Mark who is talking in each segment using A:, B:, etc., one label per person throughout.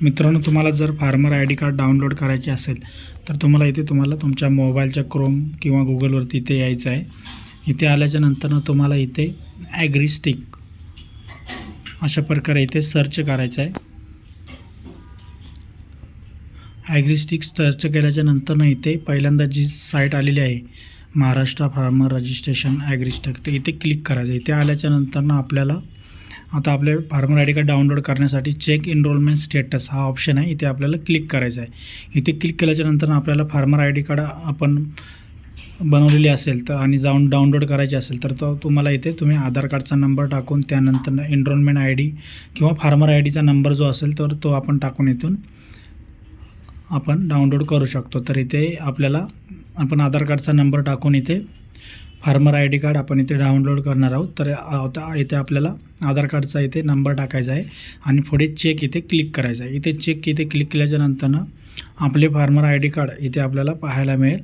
A: मित्रांनो, तुम्हाला जर farmer I D card download करायचे असेल तर तुम्हाला तुमच्या मोबाईलच्या क्रोम किंवा गुगलवरती इथे यायचं आहे. इथे आल्याच्या नंतर तुम्हाला इथे ॲग्रीस्टिक अशा प्रकारे इथे सर्च करायचं आहे. ॲग्रीस्टिक सर्च केल्याच्या नंतर इथे पहिल्यांदा जी साईट आलेली आहे महाराष्ट्र फार्मर रजिस्ट्रेशन ॲग्रीस्टिक, तर इथे क्लिक करायचं. इथे आल्याच्या नंतर आपल्याला आता आपले farmer I D card download करण्यासाठी चेक एनरोलमेंट स्टेटस हा ऑप्शन आहे, इथे आपल्याला क्लिक करायचं आहे. इथे क्लिक केल्याच्या नंतर आपल्याला फार्मर आय डी कार्ड आपण बनवलेली असेल तर आणि जाऊन डाउनलोड करायची असेल तर तुम्हाला इथे तुम्ही आधार कार्डचा नंबर टाकून त्यानंतर एनरोलमेंट आय डी किंवा फार्मर आय डीचा नंबर जो असेल तर तो आपण टाकून इथून आपण डाउनलोड करू शकतो. तर इथे आपल्याला आपण आधार कार्डचा नंबर टाकून इथे फार्मर आय डी कार्ड आपण इथे डाउनलोड करणार आहोत. तर आता इथे आपल्याला आधार कार्डचा इथे नंबर टाकायचा आहे आणि पुढे चेक इथे क्लिक करायचं आहे. इथे चेक इथे क्लिक केल्याच्या नंतरनं आपले फार्मर आय डी कार्ड इथे आपल्याला पाहायला मिळेल.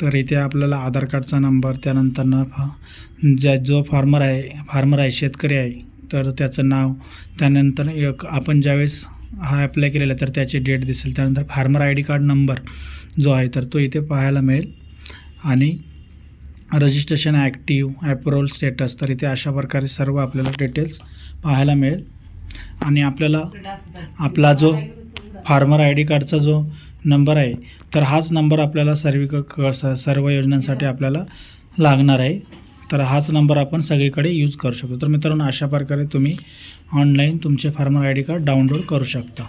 A: तर इथे आपल्याला आधार कार्डचा नंबर, त्यानंतरनं जो फार्मर आहे शेतकरी आहे तर त्याचं नाव, त्यानंतर आपण ज्यावेळेस हा अप्लाय केलेला तर त्याची डेट दिसेल, त्यानंतर farmer I D card number जो आहे तर तो इथे पाहायला मिळेल आणि रजिस्ट्रेशन ॲक्टिव्ह ॲप्रोल स्टेटस, तर इथे अशा प्रकारे सर्व आपल्याला डिटेल्स पाहायला मिळेल. आणि आपल्याला आपला जो फार्मर आय डी कार्डचा जो नंबर आहे तर हाच नंबर आपल्याला सर्व योजनांसाठी आपल्याला लागणार आहे. तर हाच नंबर आपण सगळीकडे यूज करू शकतो. तर मित्रांनो, अशा प्रकारे तुम्ही ऑनलाईन तुमचे farmer I D card download करू शकता.